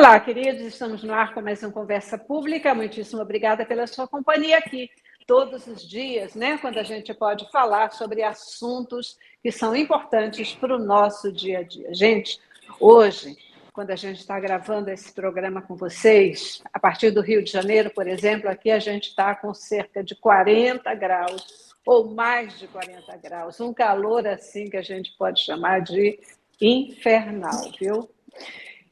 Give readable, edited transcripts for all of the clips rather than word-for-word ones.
Olá, queridos, estamos no ar com mais uma conversa pública. Muitíssimo obrigada pela sua companhia aqui todos os dias, né? Quando a gente pode falar sobre assuntos que são importantes para o nosso dia a dia. Gente, hoje, quando a gente está gravando esse programa com vocês, a partir do Rio de Janeiro, por exemplo, aqui a gente está com cerca de 40 graus ou mais de 40 graus, um calor assim que a gente pode chamar de infernal, viu?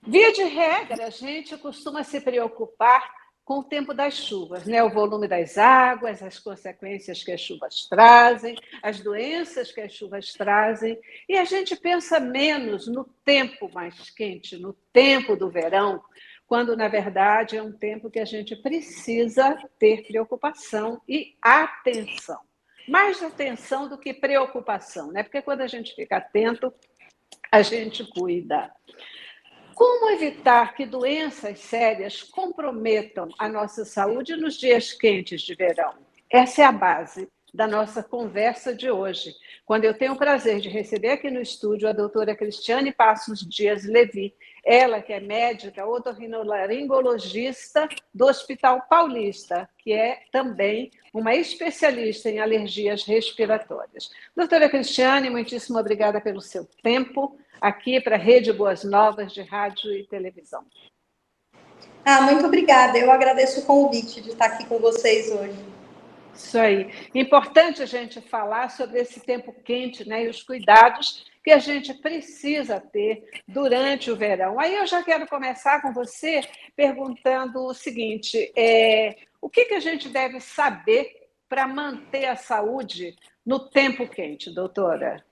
Via de regra, a gente costuma se preocupar com o tempo das chuvas, né? O volume das águas, as consequências que as chuvas trazem, as doenças que as chuvas trazem, e a gente pensa menos no tempo mais quente, no tempo do verão, quando, na verdade, é um tempo que a gente precisa ter preocupação e atenção. Mais atenção do que preocupação, né? Porque quando a gente fica atento, a gente cuida. Como evitar que doenças sérias comprometam a nossa saúde nos dias quentes de verão? Essa é a base da nossa conversa de hoje, quando eu tenho o prazer de receber aqui no estúdio a doutora Cristiane Passos Dias Levi, ela que é médica otorrinolaringologista do Hospital Paulista, que é também uma especialista em alergias respiratórias. Doutora Cristiane, muitíssimo obrigada pelo seu tempo aqui para a Rede Boas Novas de Rádio e Televisão. Muito obrigada. Eu agradeço o convite de estar aqui com vocês hoje. Isso aí. Importante a gente falar sobre esse tempo quente, né, e os cuidados que a gente precisa ter durante o verão. Aí eu já quero começar com você perguntando o seguinte: o que a gente deve saber para manter a saúde no tempo quente, doutora?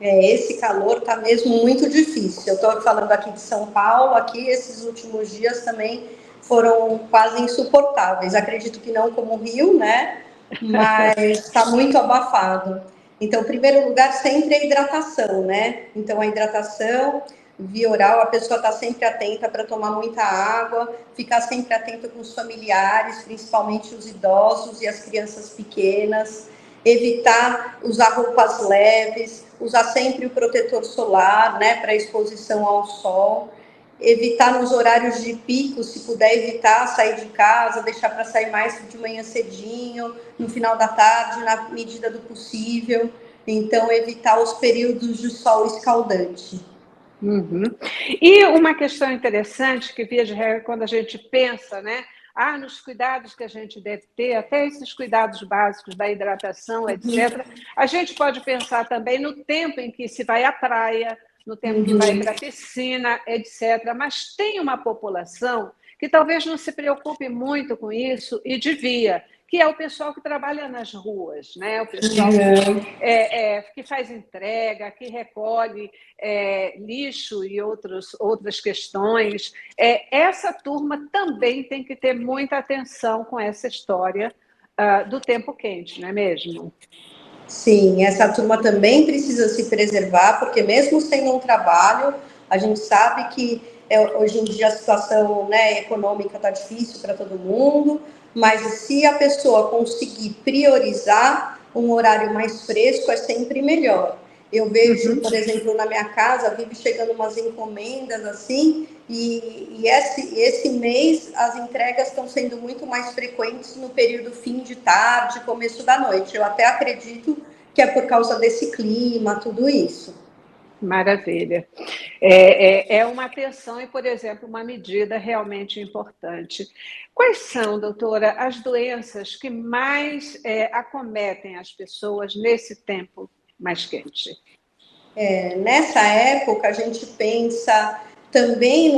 Esse calor está mesmo muito difícil. Eu estou falando aqui de São Paulo, aqui esses últimos dias também foram quase insuportáveis. Acredito que não como o Rio, né? Mas está muito abafado. Então, em primeiro lugar, sempre a hidratação, né? Então, a hidratação via oral, a pessoa está sempre atenta para tomar muita água, ficar sempre atenta com os familiares, principalmente os idosos e as crianças pequenas, evitar usar roupas leves, usar sempre o protetor solar, né, para exposição ao sol, evitar nos horários de pico, se puder evitar sair de casa, deixar para sair mais de manhã cedinho, no final da tarde, na medida do possível. Então, evitar os períodos de sol escaldante. Uhum. E uma questão interessante que, via de regra, quando a gente pensa, né, nos cuidados que a gente deve ter, até esses cuidados básicos da hidratação, etc., a gente pode pensar também no tempo em que se vai à praia, no tempo que vai para a piscina, etc. Mas tem uma população que talvez não se preocupe muito com isso e devia, que é o pessoal que trabalha nas ruas, né? O pessoal que faz entrega, que recolhe lixo e outras questões. Essa turma também tem que ter muita atenção com essa história do tempo quente, não é mesmo? Sim, essa turma também precisa se preservar, porque mesmo sendo um trabalho, a gente sabe que hoje em dia a situação, né, econômica está difícil para todo mundo, mas se a pessoa conseguir priorizar um horário mais fresco, é sempre melhor. Eu vejo, por exemplo, na minha casa, vive chegando umas encomendas assim, e esse mês as entregas estão sendo muito mais frequentes no período fim de tarde, começo da noite. Eu até acredito que é por causa desse clima, tudo isso. Maravilha. É uma atenção e, por exemplo, uma medida realmente importante. Quais são, doutora, as doenças que mais acometem as pessoas nesse tempo mais quente? Nessa época, a gente pensa também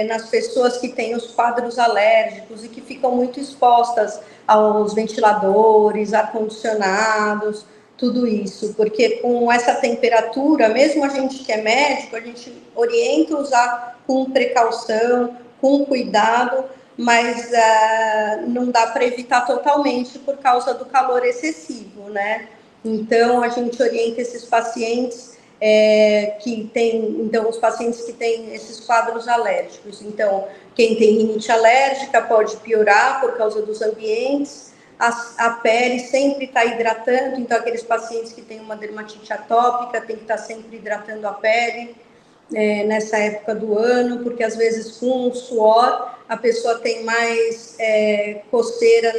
nas pessoas que têm os quadros alérgicos e que ficam muito expostas aos ventiladores, ar-condicionados, tudo isso, porque com essa temperatura, mesmo a gente que é médico, a gente orienta usar com precaução, com cuidado, mas não dá para evitar totalmente por causa do calor excessivo, né? Então, a gente orienta esses pacientes então, os pacientes que têm esses quadros alérgicos. Então, quem tem rinite alérgica pode piorar por causa dos ambientes, a pele sempre está hidratando, então aqueles pacientes que têm uma dermatite atópica tem que estar sempre hidratando a pele, nessa época do ano, porque às vezes com o suor a pessoa tem mais coceira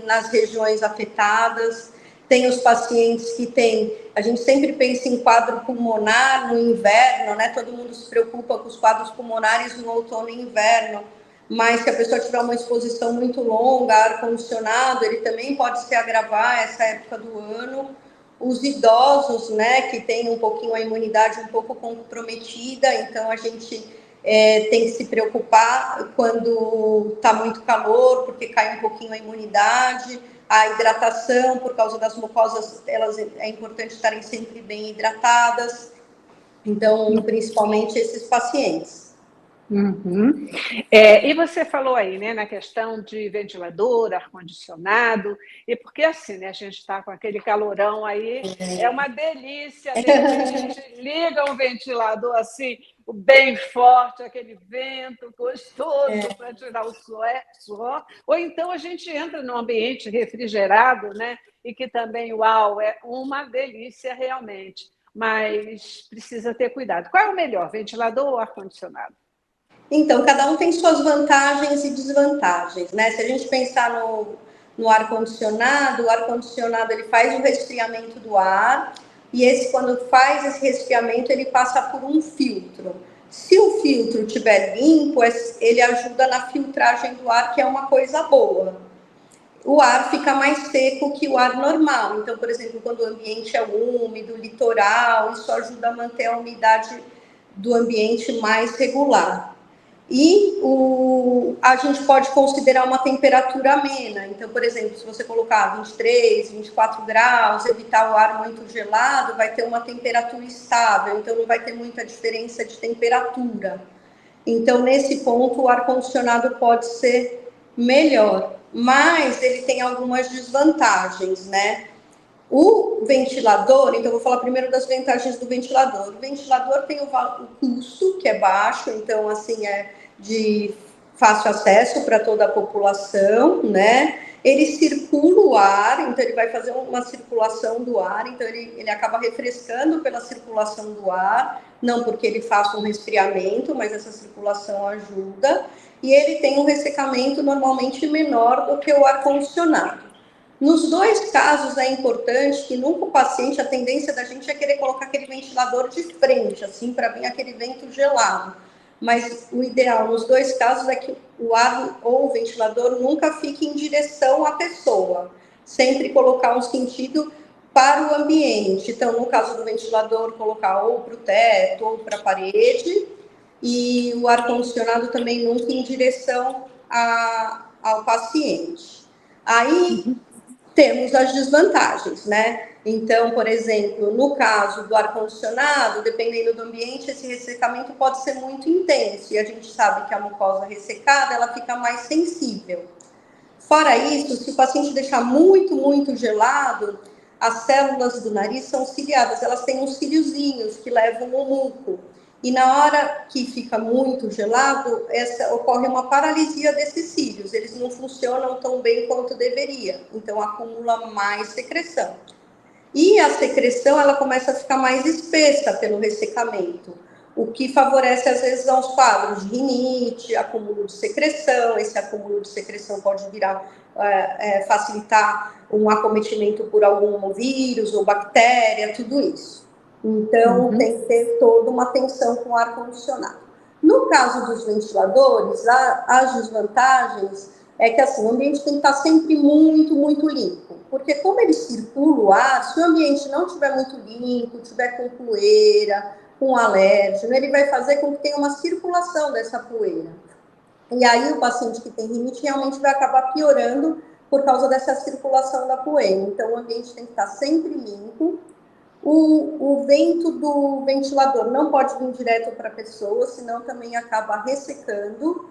nas regiões afetadas. Tem os pacientes que têm, a gente sempre pensa em quadro pulmonar no inverno, né? Todo mundo se preocupa com os quadros pulmonares no outono e inverno, mas se a pessoa tiver uma exposição muito longa, ar-condicionado, ele também pode se agravar essa época do ano. Os idosos, né, que têm um pouquinho a imunidade um pouco comprometida, então a gente tem que se preocupar quando está muito calor, porque cai um pouquinho a imunidade. A hidratação, por causa das mucosas, elas é importante estarem sempre bem hidratadas. Então, principalmente esses pacientes. Uhum. E você falou aí, né, na questão de ventilador, ar-condicionado, e porque assim, né, a gente está com aquele calorão aí, é uma delícia, de repente a gente liga um ventilador assim, bem forte, aquele vento gostoso para tirar o suor, ou então a gente entra num ambiente refrigerado, né, e que também, uau, é uma delícia realmente, mas precisa ter cuidado. Qual é o melhor, ventilador ou ar-condicionado? Então, cada um tem suas vantagens e desvantagens, né? Se a gente pensar no ar-condicionado, o ar-condicionado ele faz o resfriamento do ar, e esse, quando faz esse resfriamento, ele passa por um filtro. Se o filtro estiver limpo, ele ajuda na filtragem do ar, que é uma coisa boa. O ar fica mais seco que o ar normal. Então, por exemplo, quando o ambiente é úmido, litoral, isso ajuda a manter a umidade do ambiente mais regular. E a gente pode considerar uma temperatura amena. Então, por exemplo, se você colocar 23, 24 graus, evitar o ar muito gelado, vai ter uma temperatura estável, então não vai ter muita diferença de temperatura. Então, nesse ponto, o ar-condicionado pode ser melhor, mas ele tem algumas desvantagens, né? O ventilador, então eu vou falar primeiro das vantagens do ventilador. O ventilador tem o custo, que é baixo, então assim é de fácil acesso para toda a população, né? Ele circula o ar, então ele vai fazer uma circulação do ar, então ele acaba refrescando pela circulação do ar, não porque ele faça um resfriamento, mas essa circulação ajuda. E ele tem um ressecamento normalmente menor do que o ar-condicionado. Nos dois casos é importante que nunca o paciente, a tendência da gente é querer colocar aquele ventilador de frente, assim, para vir aquele vento gelado. Mas o ideal nos dois casos é que o ar ou o ventilador nunca fique em direção à pessoa, sempre colocar um sentido para o ambiente. Então, no caso do ventilador, colocar ou para o teto ou para a parede, e o ar-condicionado também nunca em direção ao paciente. Aí temos as desvantagens, né? Então, por exemplo, no caso do ar-condicionado, dependendo do ambiente, esse ressecamento pode ser muito intenso, e a gente sabe que a mucosa ressecada, ela fica mais sensível. Fora isso, se o paciente deixar muito, muito gelado, as células do nariz são ciliadas, elas têm uns ciliozinhos que levam o muco. E na hora que fica muito gelado, ocorre uma paralisia desses cílios. Eles não funcionam tão bem quanto deveria, então acumula mais secreção. E a secreção, ela começa a ficar mais espessa pelo ressecamento, o que favorece, às vezes, aos quadros de rinite, acúmulo de secreção. Esse acúmulo de secreção pode virar, facilitar um acometimento por algum vírus ou bactéria, tudo isso. Então, tem que ter toda uma atenção com o ar-condicionado. No caso dos ventiladores, as desvantagens é que assim, o ambiente tem que estar sempre muito, muito limpo. Porque como ele circula o ar, se o ambiente não estiver muito limpo, estiver com poeira, com alérgeno, ele vai fazer com que tenha uma circulação dessa poeira. E aí o paciente que tem rinite realmente vai acabar piorando por causa dessa circulação da poeira. Então, o ambiente tem que estar sempre limpo. O vento do ventilador não pode vir direto para a pessoa, senão também acaba ressecando.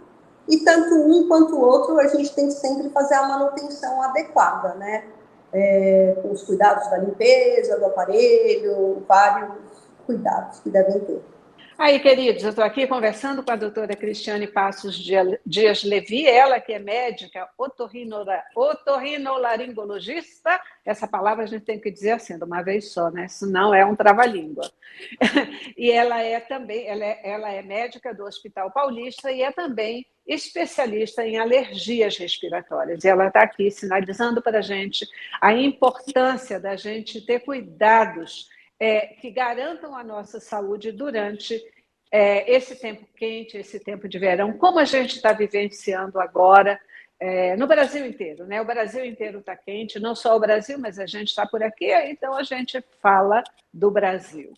E tanto um quanto o outro, a gente tem que sempre fazer a manutenção adequada, né? Com os cuidados da limpeza, do aparelho, vários cuidados que devem ter. Aí, queridos, eu estou aqui conversando com a doutora Cristiane Passos Dias Levi, ela que é médica otorrinolaringologista. Essa palavra a gente tem que dizer assim, de uma vez só, né? Senão é um trava-língua. E ela é também, ela é médica do Hospital Paulista e é também especialista em alergias respiratórias. E ela está aqui sinalizando para a gente a importância da gente ter cuidados que garantam a nossa saúde durante esse tempo quente, esse tempo de verão, como a gente está vivenciando agora no Brasil inteiro, né? O Brasil inteiro está quente, não só o Brasil, mas a gente está por aqui, então a gente fala do Brasil.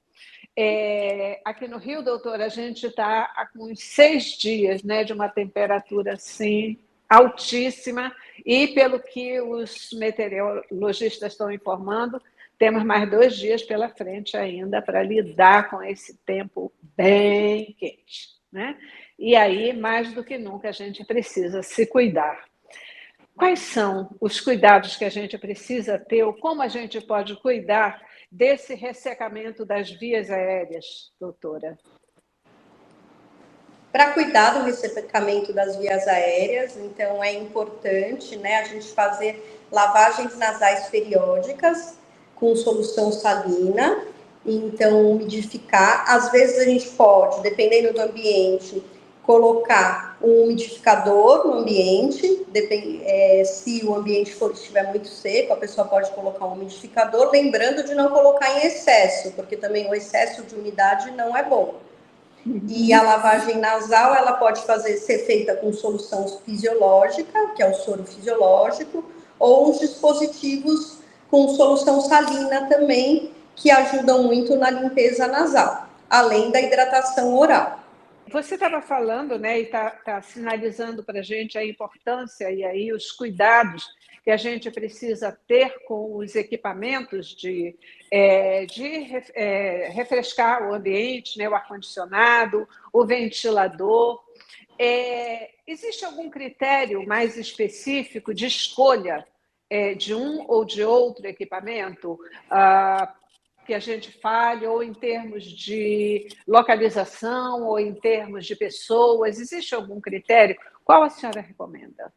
Aqui no Rio, doutora, a gente está com uns 6 dias, né, de uma temperatura assim altíssima e, pelo que os meteorologistas estão informando, temos mais 2 dias pela frente ainda para lidar com esse tempo bem quente, né? E aí, mais do que nunca, a gente precisa se cuidar. Quais são os cuidados que a gente precisa ter ou como a gente pode cuidar desse ressecamento das vias aéreas, doutora? Para cuidar do ressecamento das vias aéreas, então é importante, né, a gente fazer lavagens nasais periódicas com solução salina, então umidificar. Às vezes a gente pode, dependendo do ambiente, colocar um umidificador no ambiente, se o ambiente estiver muito seco, a pessoa pode colocar um umidificador, lembrando de não colocar em excesso, porque também o excesso de umidade não é bom. E a lavagem nasal, ela pode ser feita com solução fisiológica, que é o soro fisiológico, ou uns dispositivos com solução salina também, que ajudam muito na limpeza nasal, além da hidratação oral. Você estava falando, né, e está sinalizando para a gente a importância e aí os cuidados que a gente precisa ter com os equipamentos de refrescar o ambiente, né, o ar-condicionado, o ventilador. Existe algum critério mais específico de escolha de um ou de outro equipamento? Que a gente fale, ou em termos de localização, ou em termos de pessoas? Existe algum critério? Qual a senhora recomenda?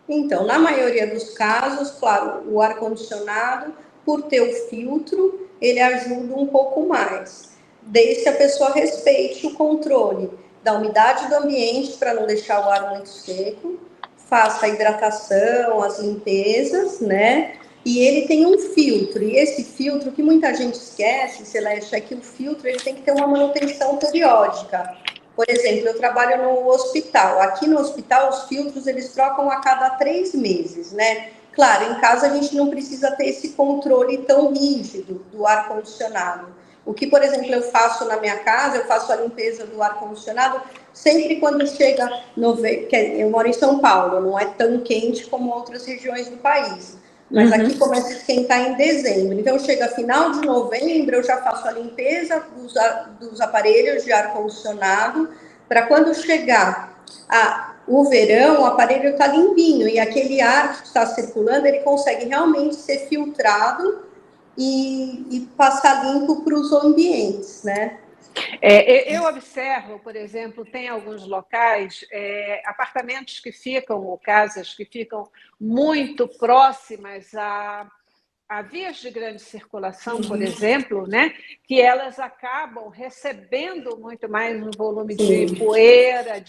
Então, na maioria dos casos, claro, o ar-condicionado, por ter o filtro, ele ajuda um pouco mais, desde que a pessoa respeite o controle da umidade do ambiente, para não deixar o ar muito seco, faça a hidratação, as limpezas, né? E ele tem um filtro, e esse filtro, que muita gente esquece, Celeste, é que o filtro ele tem que ter uma manutenção periódica. Por exemplo, eu trabalho no hospital. Aqui no hospital, os filtros, eles trocam a cada 3 meses, né? Claro, em casa a gente não precisa ter esse controle tão rígido do ar-condicionado. O que, por exemplo, eu faço na minha casa, eu faço a limpeza do ar-condicionado sempre quando chega eu moro em São Paulo, não é tão quente como outras regiões do país. Mas aqui começa a esquentar em dezembro. Então, chega final de novembro, eu já faço a limpeza dos aparelhos de ar-condicionado, para quando chegar o verão, o aparelho está limpinho, e aquele ar que está circulando, ele consegue realmente ser filtrado e passar limpo para os ambientes, né? Eu observo, por exemplo, tem alguns locais, apartamentos que ficam, ou casas que ficam muito próximas a vias de grande circulação, por exemplo, né, que elas acabam recebendo muito mais um volume de poeira,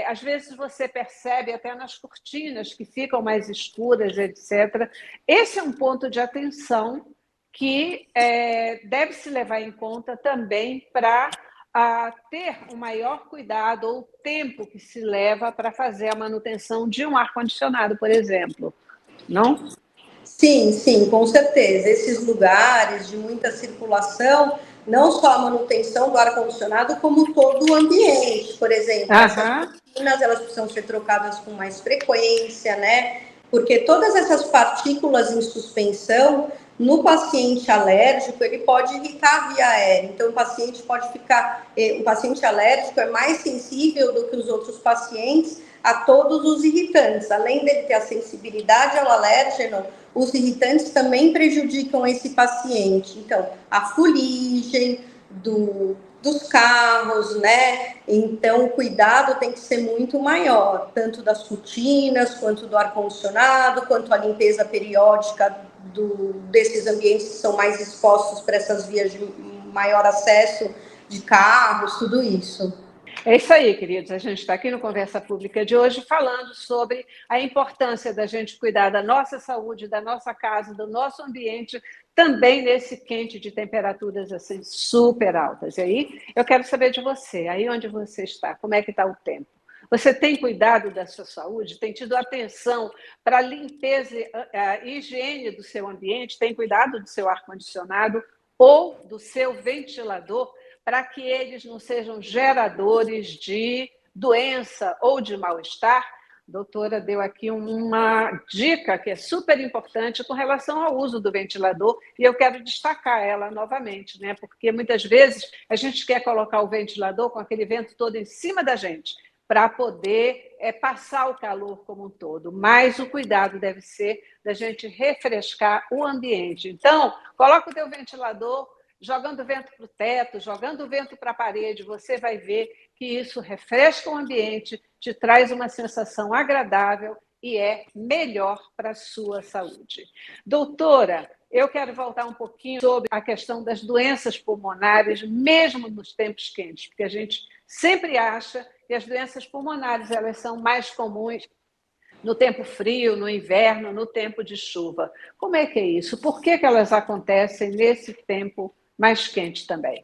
às vezes você percebe até nas cortinas que ficam mais escuras, etc. Esse é um ponto de atenção que deve se levar em conta também para ter um maior cuidado ou tempo que se leva para fazer a manutenção de um ar-condicionado, por exemplo, não? Sim, sim, com certeza. Esses lugares de muita circulação, não só a manutenção do ar-condicionado, como todo o ambiente. Por exemplo, essas cortinas, elas precisam ser trocadas com mais frequência, né? Porque todas essas partículas em suspensão, no paciente alérgico, ele pode irritar a via aérea. Então, o paciente alérgico é mais sensível do que os outros pacientes a todos os irritantes. Além dele ter a sensibilidade ao alérgeno, os irritantes também prejudicam esse paciente. Então, a fuligem dos carros, né? Então, o cuidado tem que ser muito maior, tanto das cortinas, quanto do ar-condicionado, quanto a limpeza periódica desses ambientes que são mais expostos para essas vias de maior acesso de carros, tudo isso. É isso aí, queridos. A gente está aqui no Conversa Pública de hoje falando sobre a importância da gente cuidar da nossa saúde, da nossa casa, do nosso ambiente, também nesse quente de temperaturas assim super altas. E aí, eu quero saber de você, aí onde você está, como é que está o tempo? Você tem cuidado da sua saúde? Tem tido atenção para a limpeza, a higiene do seu ambiente? Tem cuidado do seu ar-condicionado ou do seu ventilador, para que eles não sejam geradores de doença ou de mal-estar? A doutora deu aqui uma dica que é super importante com relação ao uso do ventilador, e eu quero destacar ela novamente, né? Porque muitas vezes a gente quer colocar o ventilador com aquele vento todo em cima da gente, para poder passar o calor como um todo. Mas o cuidado deve ser da gente refrescar o ambiente. Então, coloca o teu ventilador, jogando vento para o teto, jogando vento para a parede, você vai ver que isso refresca o ambiente, te traz uma sensação agradável e é melhor para a sua saúde. Doutora, eu quero voltar um pouquinho sobre a questão das doenças pulmonares, mesmo nos tempos quentes, porque a gente sempre acha que as doenças pulmonares elas são mais comuns no tempo frio, no inverno, no tempo de chuva. Como é que é isso? Por que elas acontecem nesse tempo mais quente também?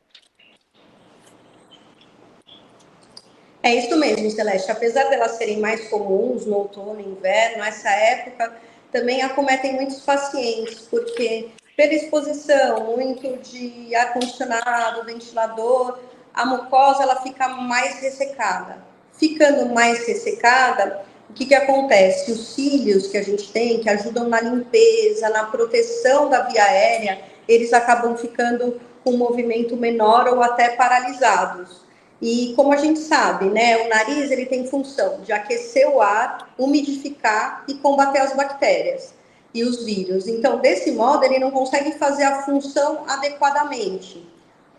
É isso mesmo, Celeste. Apesar delas serem mais comuns no outono e inverno, essa época também acometem muitos pacientes, porque pela exposição muito de ar-condicionado, ventilador, a mucosa ela fica mais ressecada. Ficando mais ressecada, o que acontece? Os cílios que a gente tem, que ajudam na limpeza, na proteção da via aérea, eles acabam ficando com um movimento menor ou até paralisados. E como a gente sabe, né, o nariz ele tem função de aquecer o ar, umidificar e combater as bactérias e os vírus. Então, desse modo, ele não consegue fazer a função adequadamente.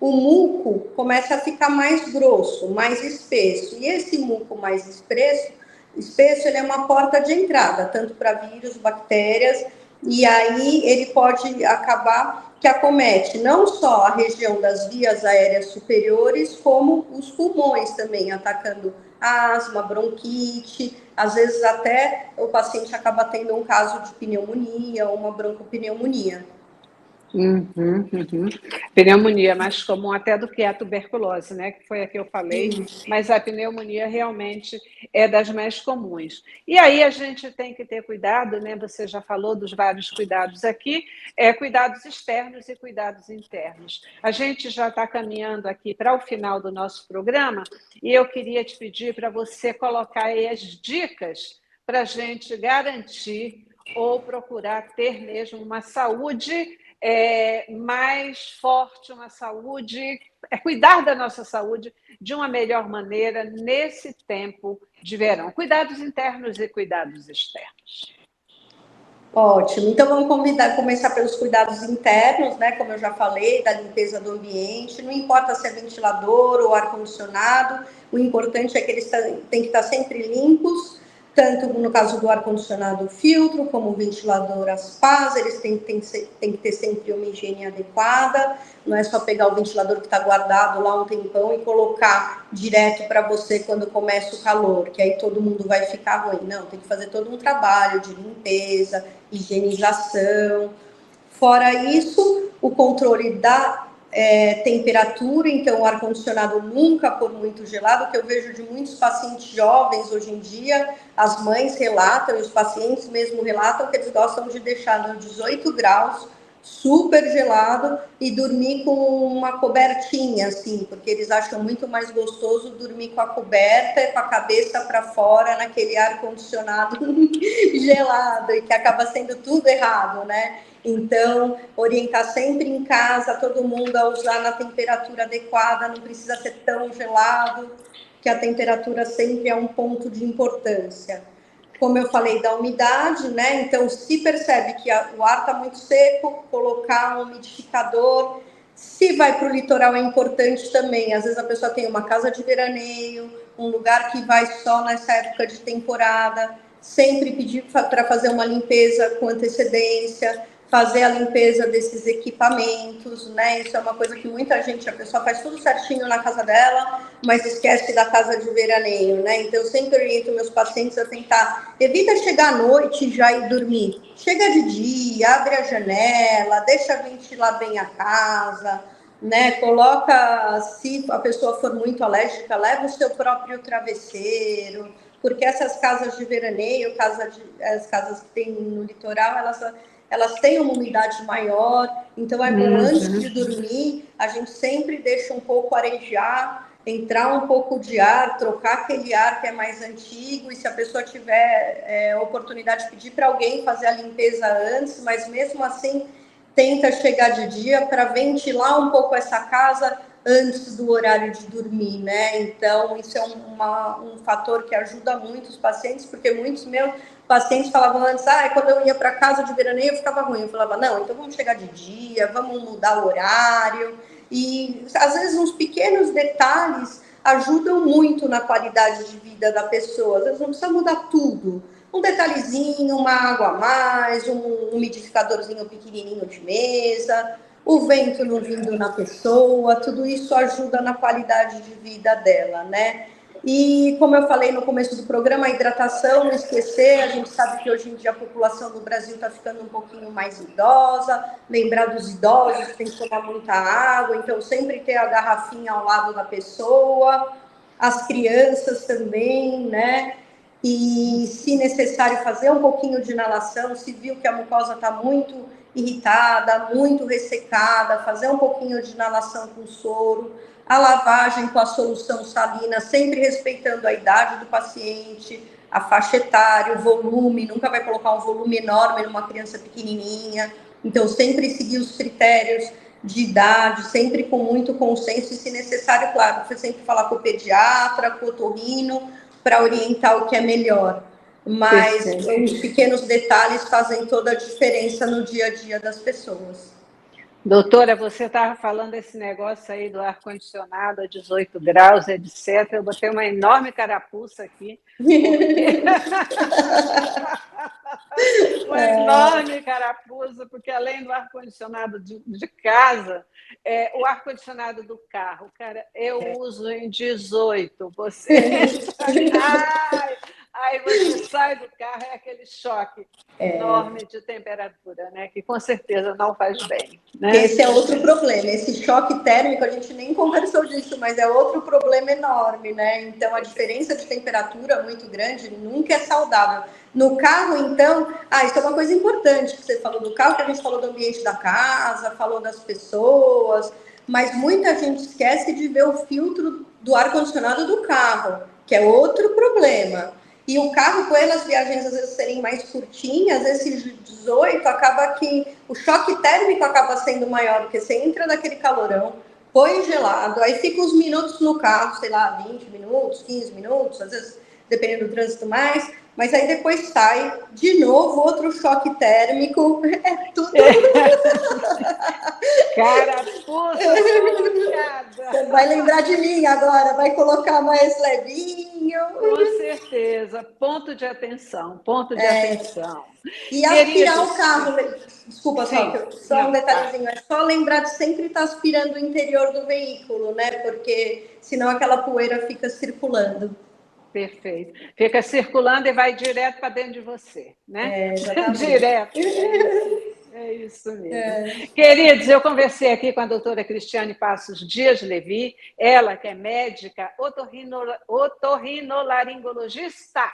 O muco começa a ficar mais grosso, mais espesso. E esse muco mais espesso ele é uma porta de entrada, tanto para vírus, bactérias, e aí ele pode acabar que acomete não só a região das vias aéreas superiores, como os pulmões também, atacando asma, bronquite, às vezes até o paciente acaba tendo um caso de pneumonia ou uma broncopneumonia. Pneumonia é mais comum até do que a tuberculose, né? Que foi a que eu falei, mas a pneumonia realmente é das mais comuns. E aí a gente tem que ter cuidado, né? Você já falou dos vários cuidados aqui, cuidados externos e cuidados internos. A gente já está caminhando aqui para o final do nosso programa e eu queria te pedir para você colocar aí as dicas para a gente garantir ou procurar ter mesmo uma saúde mais forte, uma saúde, cuidar da nossa saúde de uma melhor maneira nesse tempo de verão. Cuidados internos e cuidados externos. Ótimo. Então vamos começar pelos cuidados internos, né? Como eu já falei, da limpeza do ambiente. Não importa se é ventilador ou ar-condicionado, o importante é que eles têm que estar sempre limpos, tanto no caso do ar-condicionado o filtro, como o ventilador as pás, eles têm que ter sempre uma higiene adequada, não é só pegar o ventilador que está guardado lá um tempão e colocar direto para você quando começa o calor, que aí todo mundo vai ficar ruim. Não, tem que fazer todo um trabalho de limpeza, higienização. Fora isso, o controle da temperatura, então o ar-condicionado nunca por muito gelado, que eu vejo de muitos pacientes jovens hoje em dia, as mães relatam, os pacientes mesmo relatam que eles gostam de deixar nos 18 graus, super gelado, e dormir com uma cobertinha, assim, porque eles acham muito mais gostoso dormir com a coberta e com a cabeça para fora naquele ar-condicionado gelado, e que acaba sendo tudo errado, né? Então, orientar sempre em casa todo mundo a usar na temperatura adequada, não precisa ser tão gelado, que a temperatura sempre é um ponto de importância. Como eu falei da umidade, né? Então, se percebe que o ar está muito seco, colocar um umidificador Se vai para o litoral é importante também, às vezes a pessoa tem uma casa de veraneio, um lugar que vai só nessa época de temporada, sempre pedir para fazer uma limpeza com antecedência, fazer a limpeza desses equipamentos, né? Isso é uma coisa que muita gente, a pessoa faz tudo certinho na casa dela, mas esquece da casa de veraneio, né? Então, eu sempre oriento meus pacientes a tentar, evita chegar à noite e já ir dormir. Chega de dia, abre a janela, deixa ventilar bem a casa, né? Coloca, se a pessoa for muito alérgica, leva o seu próprio travesseiro, porque essas casas de veraneio, as casas que tem no litoral, elas têm uma umidade maior, então é bom antes de dormir, a gente sempre deixa um pouco arejar, entrar um pouco de ar, trocar aquele ar que é mais antigo, e se a pessoa tiver oportunidade, pedir para alguém fazer a limpeza antes, mas mesmo assim, tenta chegar de dia para ventilar um pouco essa casa antes do horário de dormir, né? Então, isso é um fator que ajuda muito os pacientes, porque muitos meus pacientes falavam antes, quando eu ia para casa de veraneio eu ficava ruim. Eu falava, não, então vamos chegar de dia, vamos mudar o horário. E, às vezes, uns pequenos detalhes ajudam muito na qualidade de vida da pessoa. Às vezes não precisa mudar tudo. Um detalhezinho, uma água a mais, um umidificadorzinho pequenininho de mesa, o vento não vindo na pessoa, tudo isso ajuda na qualidade de vida dela, né? E, como eu falei no começo do programa, a hidratação, não esquecer, a gente sabe que hoje em dia a população do Brasil está ficando um pouquinho mais idosa, lembrar dos idosos que tem que tomar muita água, então sempre ter a garrafinha ao lado da pessoa, as crianças também, né? E, se necessário, fazer um pouquinho de inalação, se viu que a mucosa está muito irritada, muito ressecada, fazer um pouquinho de inalação com soro, a lavagem com a solução salina, sempre respeitando a idade do paciente, a faixa etária, o volume, nunca vai colocar um volume enorme numa criança pequenininha, então sempre seguir os critérios de idade, sempre com muito consenso e, se necessário, claro, você sempre falar com o pediatra, com o otorrino, para orientar o que é melhor. Mas os pequenos detalhes fazem toda a diferença no dia a dia das pessoas. Doutora, você estava falando esse negócio aí do ar-condicionado a 18 graus, etc. Eu botei uma enorme carapuça aqui. Porque... uma enorme carapuça, porque além do ar-condicionado de casa, o ar-condicionado do carro, cara, eu uso em 18. Aí você sai do carro, é aquele choque enorme de temperatura, né? Que com certeza não faz bem. Né? Esse é outro problema, esse choque térmico, a gente nem conversou disso, mas é outro problema enorme, né? Então, a diferença de temperatura muito grande nunca é saudável. No carro, então, isso é uma coisa importante que você falou do carro, que a gente falou do ambiente da casa, falou das pessoas, mas muita gente esquece de ver o filtro do ar-condicionado do carro, que é outro problema. E o carro, pelas viagens às vezes serem mais curtinhas, esses 18, acaba que o choque térmico acaba sendo maior, porque você entra naquele calorão, põe gelado, aí fica uns minutos no carro, sei lá, 20 minutos, 15 minutos, às vezes dependendo do trânsito mais, mas aí depois sai de novo outro choque térmico, é tudo... Carapuça colocada! Você vai lembrar de mim agora, vai colocar mais levinho. Com certeza, ponto de atenção, ponto de atenção. E aspirar o carro, desculpa, só um detalhezinho, é só lembrar de sempre estar aspirando o interior do veículo, né? Porque senão aquela poeira fica circulando. Perfeito. Fica circulando e vai direto para dentro de você, né? Exatamente. Direto. É isso mesmo. Queridos, eu conversei aqui com a doutora Cristiane Passos Dias Levi, ela que é médica otorrinolaringologista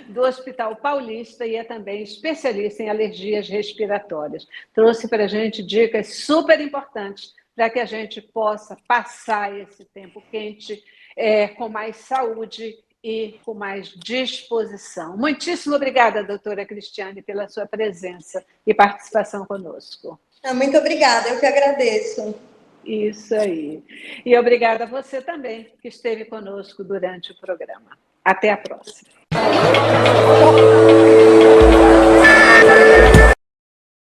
do Hospital Paulista e é também especialista em alergias respiratórias. Trouxe para a gente dicas super importantes para que a gente possa passar esse tempo quente com mais saúde e com mais disposição. Muitíssimo obrigada, doutora Cristiane, pela sua presença e participação conosco. Muito obrigada, eu que agradeço. Isso aí. E obrigada a você também, que esteve conosco durante o programa. Até a próxima.